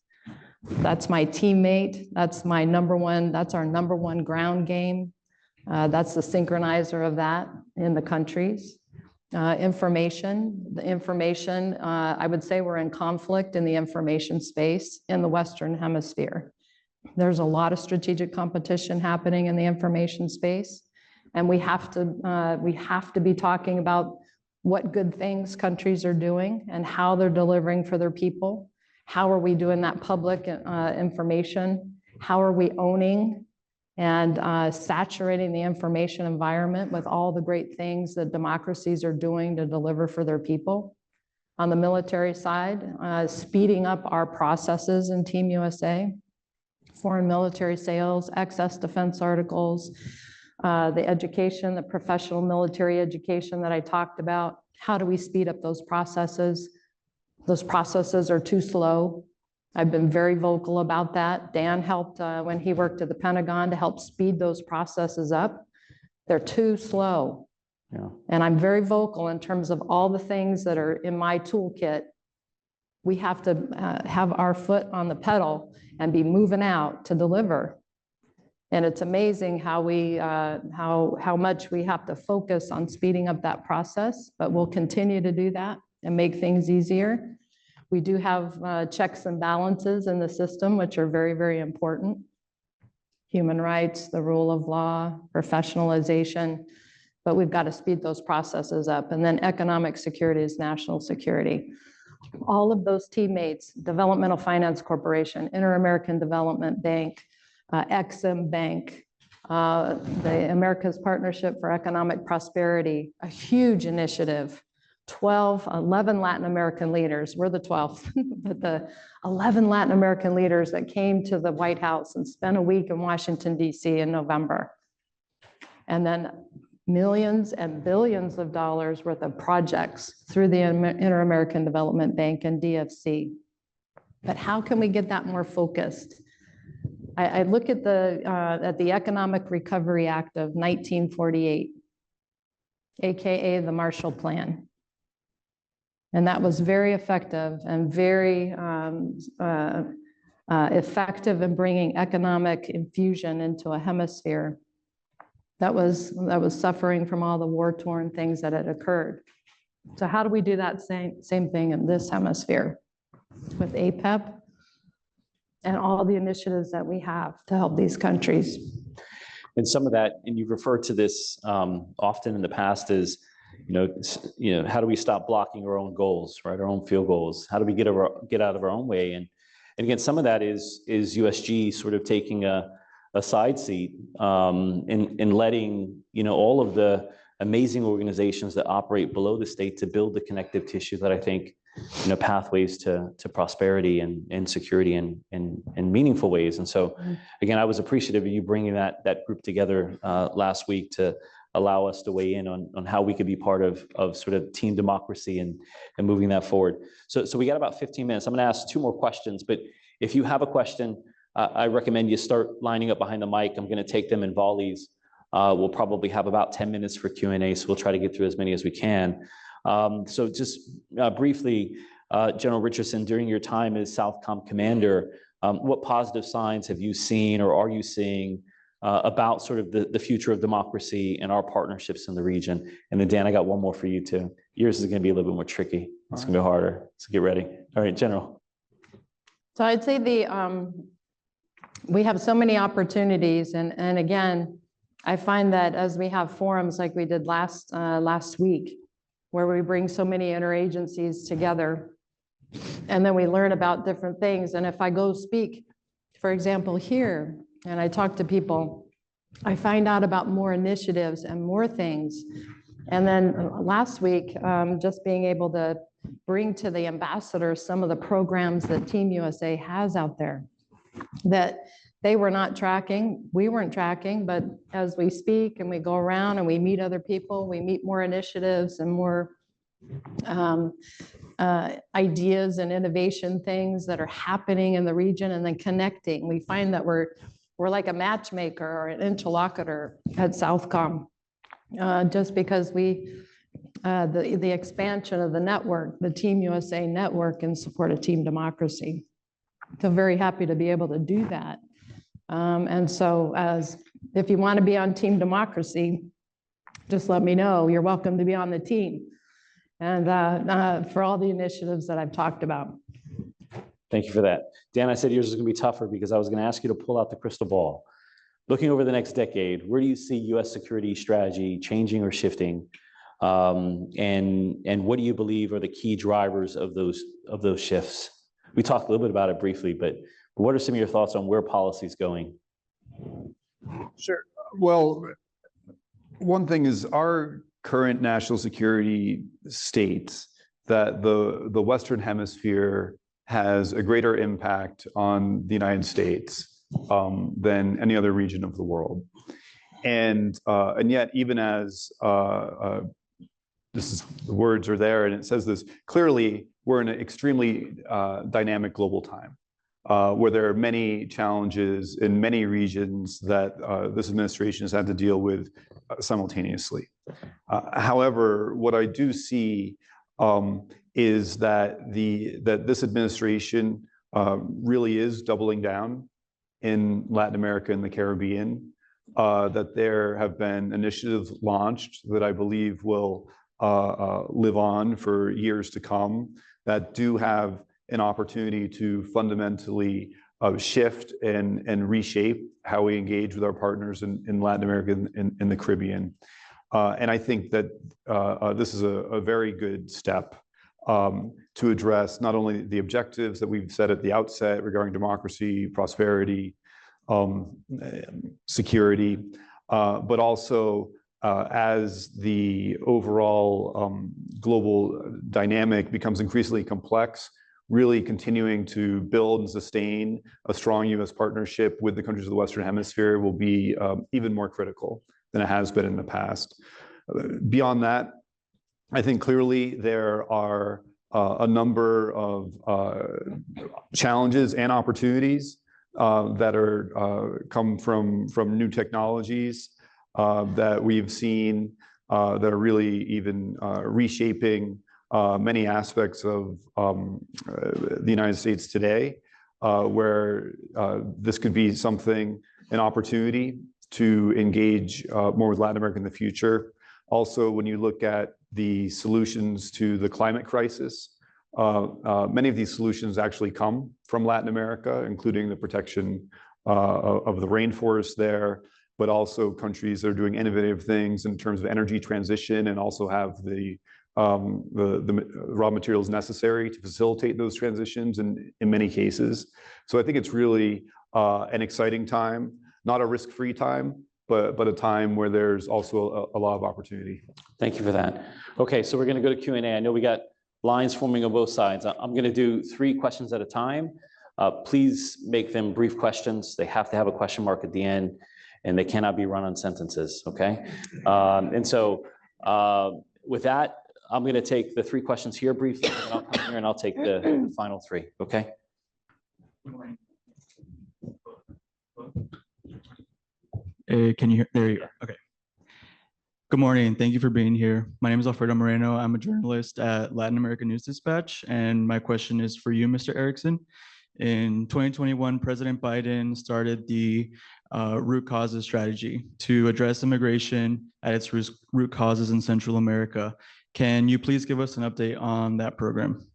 That's my teammate. That's my #1. That's our #1 ground game. That's the synchronizer of that in the countries. Information, I would say we're in conflict in the information space in the Western Hemisphere. There's a lot of strategic competition happening in the information space, and we have to be talking about what good things countries are doing and how they're delivering for their people. How are we doing that public information? How are we owning and saturating the information environment with all the great things that democracies are doing to deliver for their people? On the military side, speeding up our processes in Team USA, foreign military sales, excess defense articles, the education, the professional military education that I talked about. How do we speed up those processes? Those processes are too slow. I've been very vocal about that. Dan helped when he worked at the Pentagon to help speed those processes up. They're too slow. Yeah. And I'm very vocal in terms of all the things that are in my toolkit. We have to have our foot on the pedal and be moving out to deliver. And it's amazing how much we have to focus on speeding up that process, but we'll continue to do that and make things easier. We do have checks and balances in the system, which are very, very important. Human rights, the rule of law, professionalization, but we've got to speed those processes up. And then economic security is national security. All of those teammates, Developmental Finance Corporation, Inter-American Development Bank, Exim Bank, the America's Partnership for Economic Prosperity, a huge initiative. 11 Latin American leaders, we're the 12th, but the 11 Latin American leaders that came to the White House and spent a week in Washington, D.C. in November. And then millions and billions of dollars worth of projects through the Inter-American Development Bank and DFC. But how can we get that more focused? I look at the Economic Recovery Act of 1948, AKA the Marshall Plan. And that was very effective and very effective in bringing economic infusion into a hemisphere that was suffering from all the war-torn things that had occurred. So how do we do that same thing in this hemisphere with APEP and all the initiatives that we have to help these countries? And some of that, and you've referred to this often in the past, is how do we stop blocking our own goals, right? Our own field goals. How do we get out of our own way? And again, some of that is USG sort of taking a side seat in letting all of the amazing organizations that operate below the state to build the connective tissue that I think pathways to prosperity and security in meaningful ways. And so again, I was appreciative of you bringing that group together last week to allow us to weigh in on how we could be part of sort of team democracy and moving that forward. So we got about 15 minutes. I'm going to ask 2 more questions, but if you have a question, I recommend you start lining up behind the mic. I'm going to take them in volleys. We'll probably have about 10 minutes for Q&A, so we'll try to get through as many as we can. So just briefly, General Richardson, during your time as SOUTHCOM commander, what positive signs have you seen or are you seeing about sort of the future of democracy and our partnerships in the region? And then Dan, I got one more for you too. Yours is going to be a little bit more tricky. It's going to be harder, so get ready. All right, General. So I'd say we have so many opportunities, and again, I find that as we have forums like we did last week, where we bring so many interagencies together, and then we learn about different things. And if I go speak, for example, here, and I talk to people, I find out about more initiatives and more things. And then last week, just being able to bring to the ambassador some of the programs that Team USA has out there that they were not tracking, we weren't tracking, but as we speak and we go around and we meet other people, we meet more initiatives and more ideas and innovation things that are happening in the region, and then connecting. We find that we're like a matchmaker or an interlocutor at SOUTHCOM, just because the expansion of the network, the Team USA network in support of team democracy. So very happy to be able to do that. And so if you want to be on team democracy, just let me know. You're welcome to be on the team. And for all the initiatives that I've talked about. Thank you for that. Dan, I said yours is going to be tougher because I was going to ask you to pull out the crystal ball. Looking over the next decade, where do you see U.S. security strategy changing or shifting? And what do you believe are the key drivers of those shifts? We talked a little bit about it briefly, but what are some of your thoughts on where policy is going? Sure. Well, one thing is our current national security states that the Western Hemisphere has a greater impact on the United States than any other region of the world. And yet, even as the words are there, and it says this clearly, we're in an extremely dynamic global time where there are many challenges in many regions that this administration has had to deal with simultaneously. However, what I do see is that this administration really is doubling down in Latin America and the Caribbean, that there have been initiatives launched that I believe will live on for years to come, that do have an opportunity to fundamentally shift and reshape how we engage with our partners in Latin America and the Caribbean. And I think that this is a very good step to address not only the objectives that we've set at the outset regarding democracy, prosperity, security, but also as the overall global dynamic becomes increasingly complex, really continuing to build and sustain a strong U.S. partnership with the countries of the Western Hemisphere will be even more critical than it has been in the past. Beyond that, I think clearly there are a number of challenges and opportunities that are come from new technologies that we've seen that are really even reshaping many aspects of the United States today, where this could be an opportunity to engage more with Latin America in the future. Also, when you look at the solutions to the climate crisis, many of these solutions actually come from Latin America, including the protection of the rainforest there, but also countries that are doing innovative things in terms of energy transition and also have the raw materials necessary to facilitate those transitions in many cases. So I think it's really an exciting time, not a risk-free time, but a time where there's also a lot of opportunity. Thank you for that. Okay, so we're going to go to Q&A. I know we got lines forming on both sides. I'm going to do 3 questions at a time. Please make them brief questions. They have to have a question mark at the end, and they cannot be run on sentences, okay? And so with that, I'm going to take the 3 questions here briefly, and I'll come here and I'll take the final 3, okay? Can you hear? There you go. Okay. Good morning. Thank you for being here. My name is Alfredo Moreno. I'm a journalist at Latin American News Dispatch, and my question is for you, Mr. Erickson. In 2021, President Biden started the root causes strategy to address immigration at its root causes in Central America. Can you please give us an update on that program?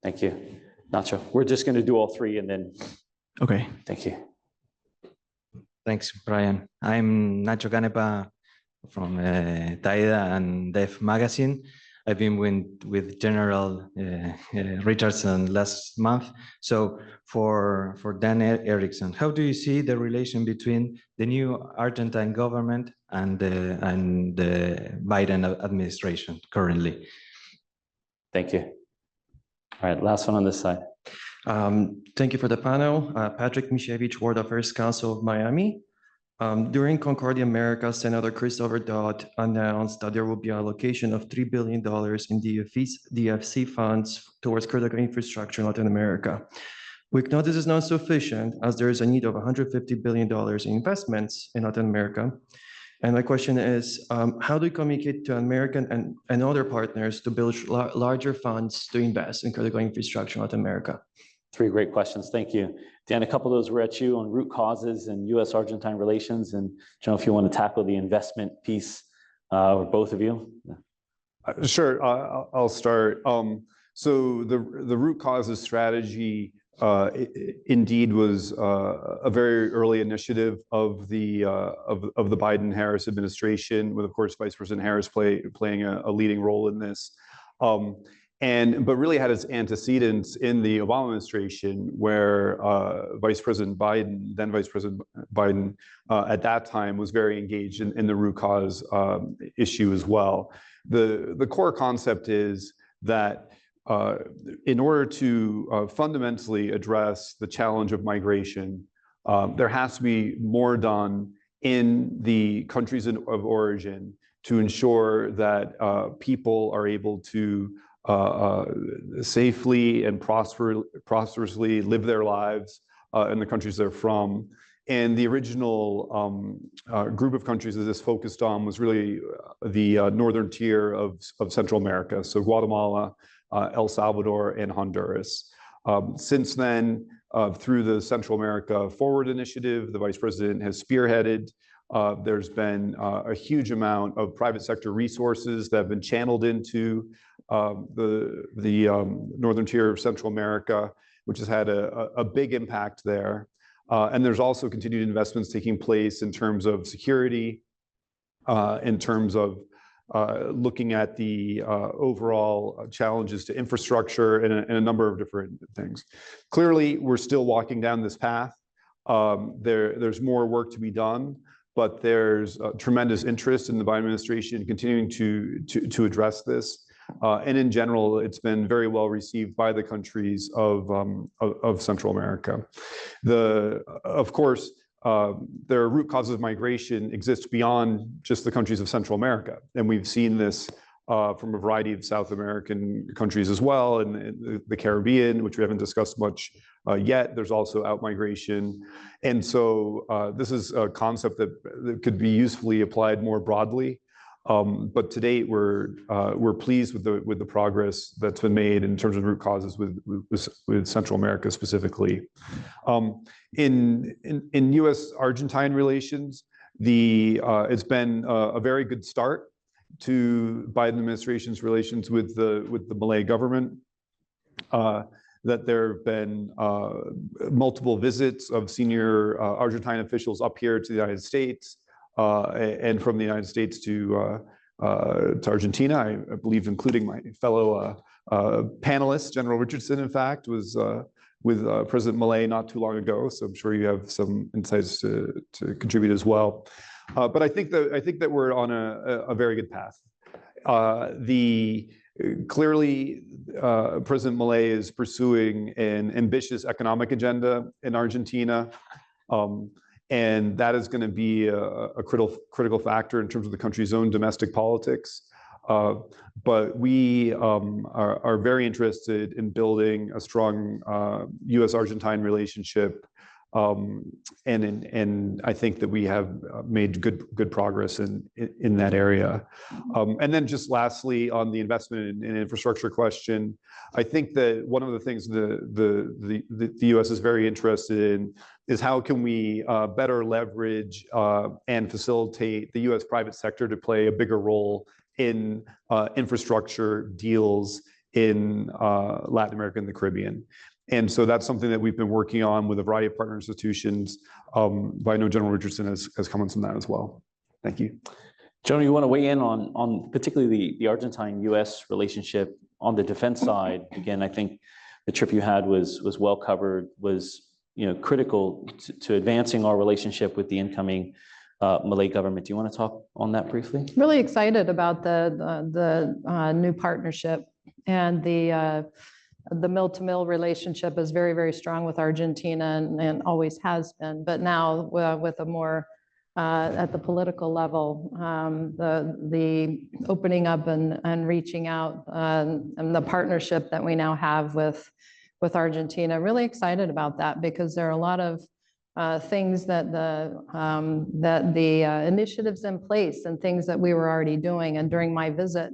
Thank you. Nacho, we're just going to do all 3 and then. Okay. Thank you. Thanks, Brian. I'm Nacho Canepa from Taida and Def Magazine. I've been with General Richardson last month. So for Dan Erickson, how do you see the relation between the new Argentine government and the Biden administration currently? Thank you. All right, last one on this side. Thank you for the panel. Patrick Misiewicz, World Affairs Council of Miami. During Concordia America, Senator Christopher Dodd announced that there will be an allocation of $3 billion in DFC funds towards critical infrastructure in Latin America. We know this is not sufficient as there is a need of $150 billion in investments in Latin America. And my question is, how do we communicate to American and other partners to build larger funds to invest in critical infrastructure in Latin America? 3 great questions. Thank you. Dan, a couple of those were at you on root causes and U.S.-Argentine relations. And Joe, if you want to tackle the investment piece, or both of you. Sure, I'll start. So the root causes strategy indeed was a very early initiative of the Biden-Harris administration, with, of course, Vice President Harris playing a leading role in this. But really had its antecedents in the Obama administration, where then Vice President Biden at that time was very engaged in the root cause issue as well. The core concept is that in order to fundamentally address the challenge of migration, there has to be more done in the countries of origin to ensure that people are able to safely and prosperously live their lives in the countries they're from. And the original group of countries that this focused on was really the northern tier of Central America, so Guatemala, El Salvador, and Honduras. Since then, through the Central America Forward Initiative, the Vice President has spearheaded. There's been a huge amount of private sector resources that have been channeled into the northern tier of Central America, which has had a big impact there. And there's also continued investments taking place in terms of security, in terms of looking at the overall challenges to infrastructure and a number of different things. Clearly, we're still walking down this path. There's more work to be done, but there's tremendous interest in the Biden administration continuing to address this. And in general, it's been very well received by the countries of Central America. Of course, their root causes of migration exist beyond just the countries of Central America. And we've seen this from a variety of South American countries as well, and the Caribbean, which we haven't discussed much yet. There's also outmigration. And so this is a concept that could be usefully applied more broadly. But to date, we're pleased with the progress that's been made in terms of root causes with Central America specifically. In U.S.-Argentine relations, it's been a very good start to Biden administration's relations with the Malay government. That there have been multiple visits of senior Argentine officials up here to the United States. And from the United States to Argentina, I believe, including my fellow panelist, General Richardson, in fact, was with President Malay not too long ago. So I'm sure you have some insights to contribute as well. But I think that we're on a very good path. Clearly, President Malay is pursuing an ambitious economic agenda in Argentina. And that is going to be a critical factor in terms of the country's own domestic politics. But we are very interested in building a strong U.S.-Argentine relationship. And I think that we have made good progress in that area. And then just lastly, on the investment and infrastructure question, I think that one of the things the U.S. is very interested in is how can we better leverage and facilitate the U.S. private sector to play a bigger role in infrastructure deals in Latin America and the Caribbean. And so that's something that we've been working on with a variety of partner institutions. But I know General Richardson has comments on that as well. Thank you. General, you want to weigh in on particularly the Argentine-U.S. relationship on the defense side? Again, I think the trip you had was well covered, was critical to advancing our relationship with the incoming Malay government. Do you want to talk on that briefly? Really excited about the new partnership, and the mill-to-mill relationship is very, very strong with Argentina and always has been. But now with a more at the political level, the opening up and reaching out and the partnership that we now have with Argentina, really excited about that, because there are a lot of things that the initiatives in place and things that we were already doing. And during my visit,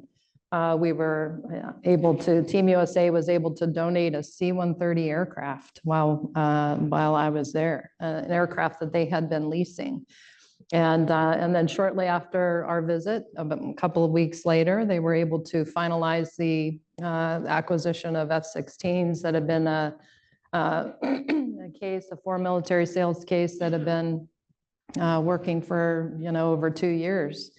we were able to, Team USA was able to donate a C-130 aircraft while I was there, an aircraft that they had been leasing. And then shortly after our visit, a couple of weeks later, they were able to finalize the acquisition of F-16s that had been a foreign military sales case that had been working for over 2 years.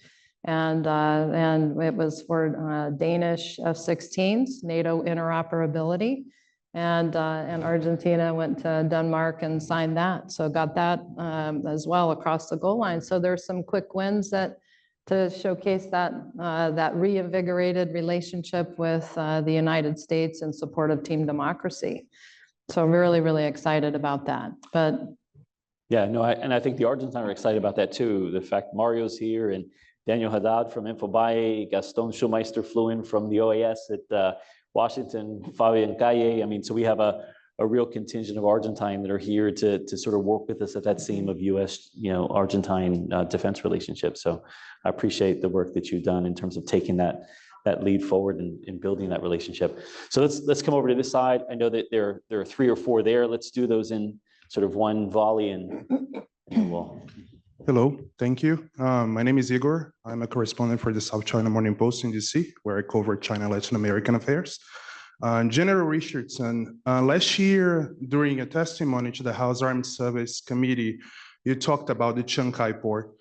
And it was for Danish F-16s, NATO interoperability. And Argentina went to Denmark and signed that. So got that as well across the goal line. So there's some quick wins to showcase that reinvigorated relationship with the United States in support of team democracy. So really, really excited about that. But yeah, no, I think the Argentines are excited about that too. The fact Mario's here and Daniel Haddad from Infobae, Gaston Schumeister flew in from the OAS at Washington, Fabian Calle. I mean, so we have a real contingent of Argentine that are here to sort of work with us at that seam of U.S., Argentine defense relationship. So I appreciate the work that you've done in terms of taking that lead forward and building that relationship. So let's come over to this side. I know that there are 3 or 4 there. Let's do those in sort of one volley and we'll. Hello, thank you. My name is Igor. I'm a correspondent for the South China Morning Post in DC, where I cover China-Latin American affairs. General Richardson, last year during a testimony to the House Armed Service Committee, you talked about the Chancay port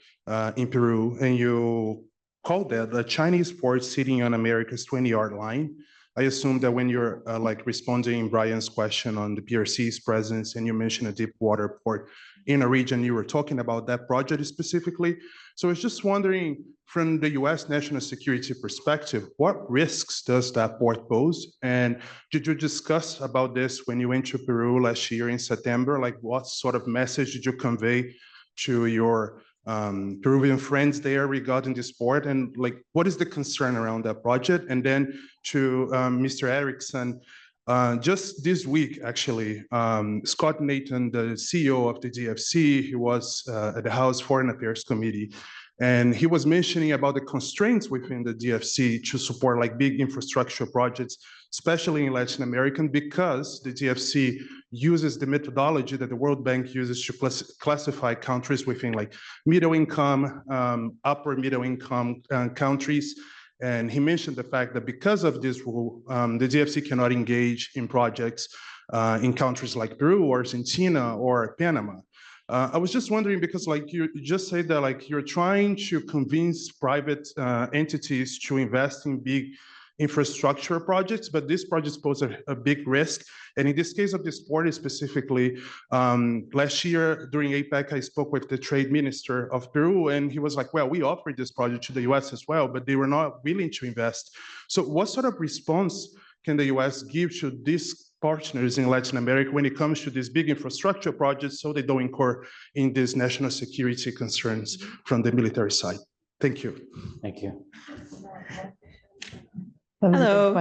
in Peru, and you called that the Chinese port sitting on America's 20-yard line. I assume that when you're responding Brian's question on the PRC's presence, and you mentioned a deep water port in a region, you were talking about that project specifically. So I was just wondering, from the US national security perspective, what risks does that port pose? And did you discuss about this when you went to Peru last year in September? Like, what sort of message did you convey to your Peruvian friends there regarding this port? And like, what is the concern around that project? And then to Mr. Erickson, Just this week, actually, Scott Nathan, the CEO of the DFC, he was at the House Foreign Affairs Committee, and he was mentioning about the constraints within the DFC to support like big infrastructure projects, especially in Latin America, because the DFC uses the methodology that the World Bank uses to classify countries within like middle income, upper middle income countries. And he mentioned the fact that because of this rule, the DFC cannot engage in projects in countries like Peru or Argentina or Panama. I was just wondering, because like you just said that like you're trying to convince private entities to invest in big infrastructure projects, but these projects pose a big risk. And in this case of this port specifically, last year during APEC, I spoke with the trade minister of Peru, and he was like, well, we offered this project to the US as well, but they were not willing to invest. So what sort of response can the US give to these partners in Latin America when it comes to these big infrastructure projects so they don't incur in these national security concerns from the military side? Thank you. Thank you. Hello.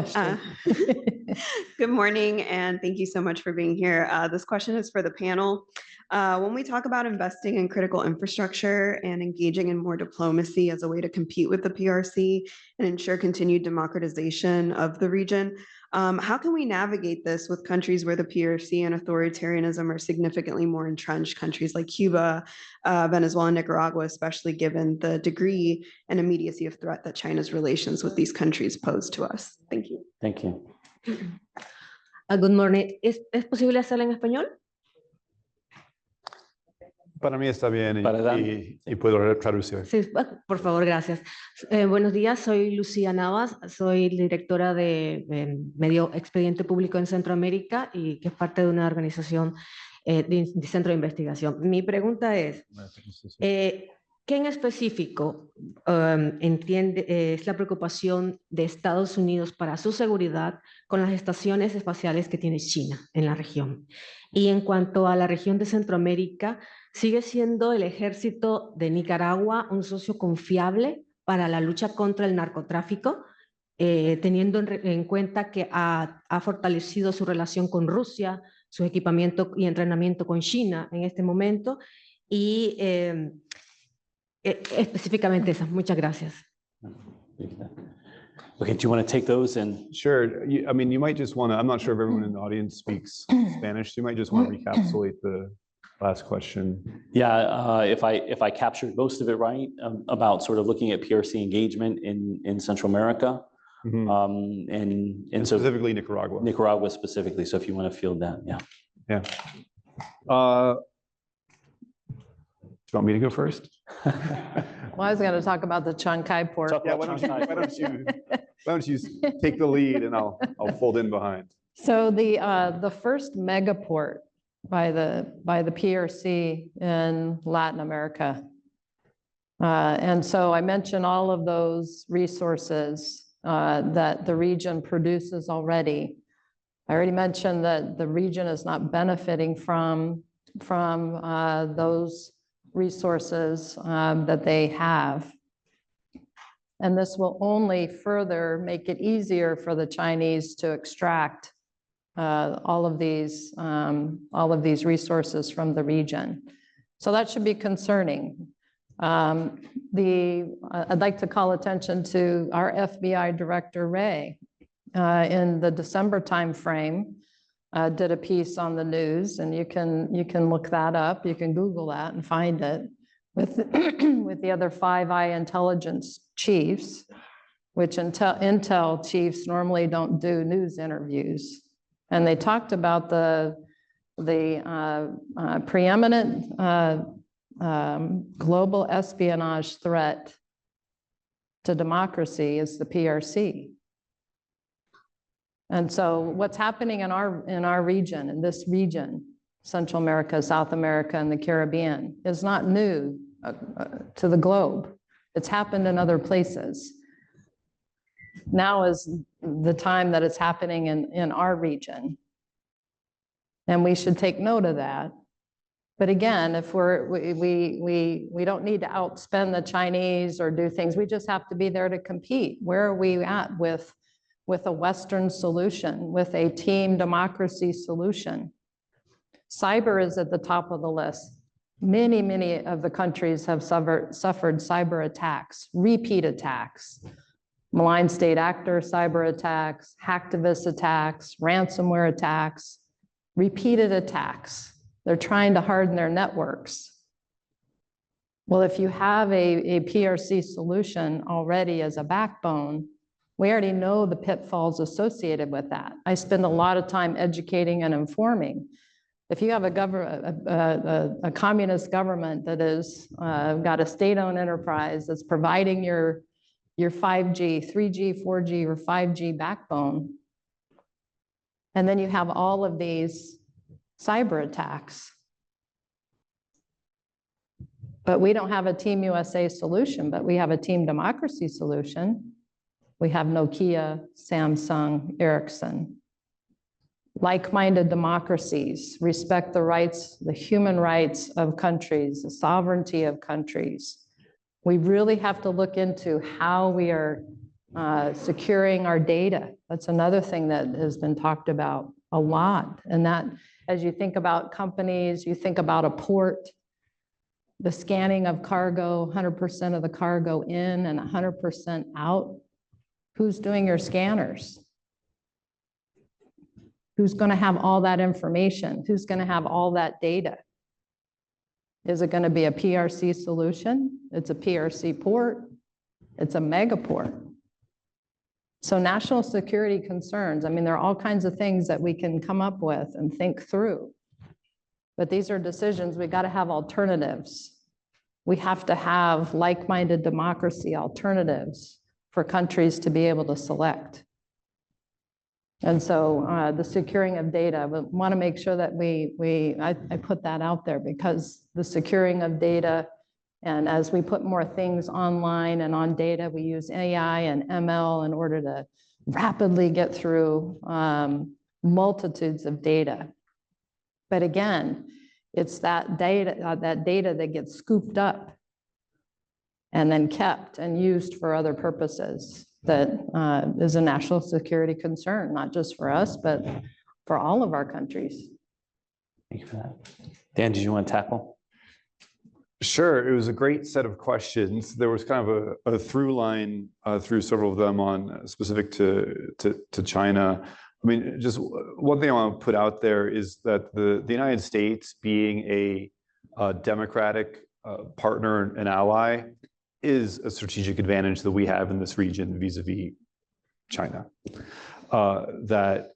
Good morning, and thank you so much for being here. This question is for the panel. When we talk about investing in critical infrastructure and engaging in more diplomacy as a way to compete with the PRC and ensure continued democratization of the region, how can we navigate this with countries where the PRC and authoritarianism are significantly more entrenched, countries like Cuba, Venezuela, and Nicaragua, especially given the degree and immediacy of threat that China's relations with these countries pose to us? Thank you. Thank you. Good morning. ¿Es posible hacerlo en español? Para mí está bien Para Dan. y puedo traducir. Sí, por favor, gracias. Buenos días, soy Lucía Navas, soy directora de Medio Expediente Público en Centroamérica y que es parte de una organización de centro de investigación. Mi pregunta es, ¿qué en específico es la preocupación de Estados Unidos para su seguridad con las estaciones espaciales que tiene China en la región? Y en cuanto a la región de Centroamérica, ¿sigue siendo el ejército de Nicaragua un socio confiable para la lucha contra el narcotráfico, teniendo en cuenta que ha fortalecido su relación con Rusia, su equipamiento y entrenamiento con China en este momento? Y específicamente esas. Muchas gracias. Okay, do you want to take those and? Sure. I mean, you might just want to, I'm not sure if everyone in the audience speaks Spanish, so you might just want to recapitulate the last question. Yeah, if I captured most of it right, about sort of looking at PRC engagement in Central America. Mm-hmm. And so specifically Nicaragua. Nicaragua specifically, so if you want to field that, yeah. Yeah. Do you want me to go first? Well, I was going to talk about the Chiang Kai port. Yeah, why don't you take the lead and I'll fold in behind. So the first mega port by the PRC in Latin America. And so I mentioned all of those resources that the region produces already. I already mentioned that the region is not benefiting from those resources that they have. And this will only further make it easier for the Chinese to extract all of these resources from the region. So that should be concerning. I'd like to call attention to our FBI Director, Ray, in the December timeframe, did a piece on the news, and you can look that up. You can Google that and find it with the other Five Eye intelligence chiefs, which intel chiefs normally don't do news interviews. And they talked about the preeminent global espionage threat to democracy is the PRC. And so what's happening in our region, in this region, Central America, South America, and the Caribbean, is not new to the globe. It's happened in other places. Now is the time that it's happening in our region. And we should take note of that. But again, if we don't need to outspend the Chinese or do things, we just have to be there to compete. Where are we at with with a Western solution, with a team democracy solution. Cyber is at the top of the list. Many, many of the countries have suffered cyber attacks, repeat attacks, malign state actor cyber attacks, hacktivist attacks, ransomware attacks, repeated attacks. They're trying to harden their networks. Well, if you have a PRC solution already as a backbone, we already know the pitfalls associated with that. I spend a lot of time educating and informing. If you have a communist government that is got a state-owned enterprise that's providing your 5G, 3G, 4G, or 5G backbone, and then you have all of these cyber attacks, but we don't have a Team USA solution, but we have a Team Democracy solution. We have Nokia, Samsung, Ericsson. Like-minded democracies respect the rights, the human rights of countries, the sovereignty of countries. We really have to look into how we are securing our data. That's another thing that has been talked about a lot. And that, as you think about companies, you think about a port, the scanning of cargo, 100% of the cargo in and 100% out. Who's doing your scanners? Who's going to have all that information? Who's going to have all that data? Is it going to be a PRC solution? It's a PRC port. It's a mega port. So national security concerns, I mean, there are all kinds of things that we can come up with and think through. But these are decisions. We got to have alternatives. We have to have like-minded democracy alternatives for countries to be able to select. And so the securing of data, we want to make sure that I put that out there, because the securing of data, and as we put more things online and on data, we use AI and ML in order to rapidly get through multitudes of data. But again, it's that data that gets scooped up and then kept and used for other purposes. That is a national security concern, not just for us, but for all of our countries. Thank you for that. Dan, did you want to tackle? Sure, it was a great set of questions. There was kind of a through line through several of them on specific to China. I mean, just one thing I want to put out there is that the United States, being a democratic partner and ally, is a strategic advantage that we have in this region vis-a-vis China. That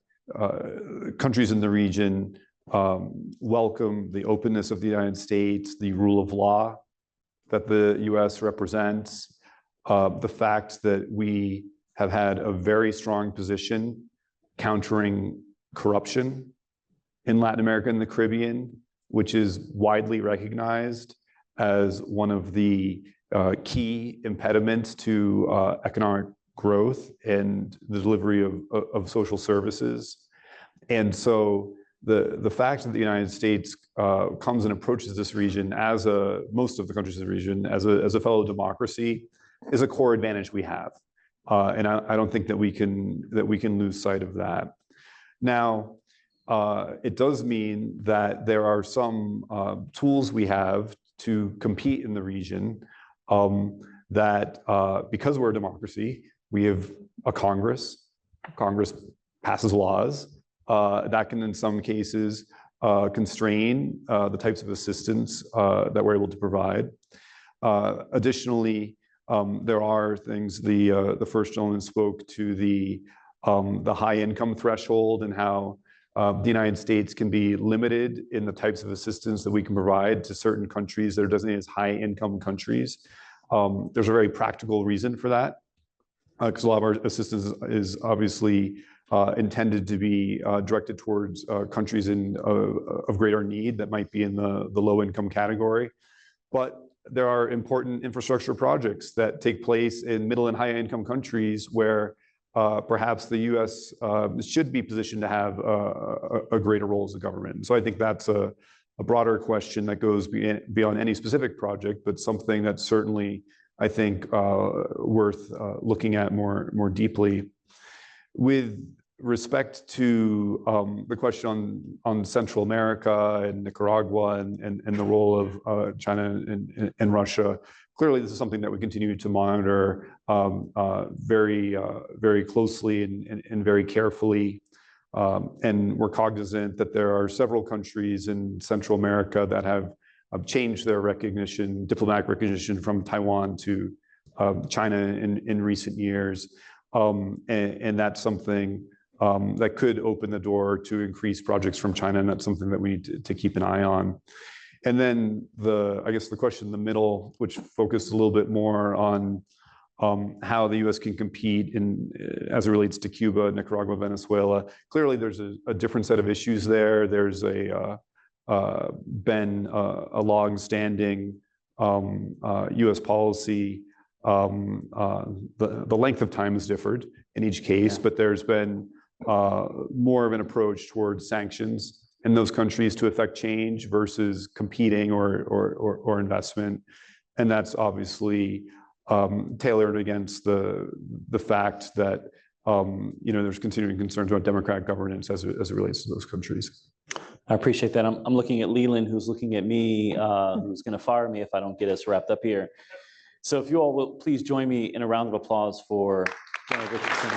countries in the region welcome the openness of the United States, the rule of law that the US represents, the fact that we have had a very strong position countering corruption in Latin America and the Caribbean, which is widely recognized as one of the key impediments to economic growth and the delivery of social services. And so the fact that the United States comes and approaches this region as most of the countries in the region as a fellow democracy is a core advantage we have. And I don't think that we can lose sight of that. Now, it does mean that there are some tools we have to compete in the region that because we're a democracy, we have a Congress. Congress passes laws that can, in some cases, constrain the types of assistance that we're able to provide. Additionally, there are things, the first gentleman spoke to the high income threshold and how the United States can be limited in the types of assistance that we can provide to certain countries that are designated as high income countries. There's a very practical reason for that, because a lot of our assistance is obviously intended to be directed towards countries of greater need that might be in the low income category. But there are important infrastructure projects that take place in middle and high income countries where perhaps the US should be positioned to have a greater role as a government. So I think that's a broader question that goes beyond any specific project, but something that's certainly, I think, worth looking at more deeply. With respect to the question on Central America and Nicaragua and the role of China and Russia, clearly this is something that we continue to monitor very closely and very carefully. And we're cognizant that there are several countries in Central America that have changed their recognition, diplomatic recognition from Taiwan to China in recent years. And that's something that could open the door to increase projects from China, and that's something that we need to keep an eye on. And then I guess the question in the middle, which focused a little bit more on how the U.S. can compete as it relates to Cuba, Nicaragua, Venezuela. Clearly, there's a different set of issues there. There's been a long-standing U.S. policy. The length of time has differed in each case, but there's been more of an approach towards sanctions in those countries to affect change versus competing or investment. And that's obviously tailored against the fact that there's continuing concerns about democratic governance as it relates to those countries. I appreciate that. I'm looking at Leland, who's looking at me, who's going to fire me if I don't get us wrapped up here. So if you all will please join me in a round of applause for General Richardson.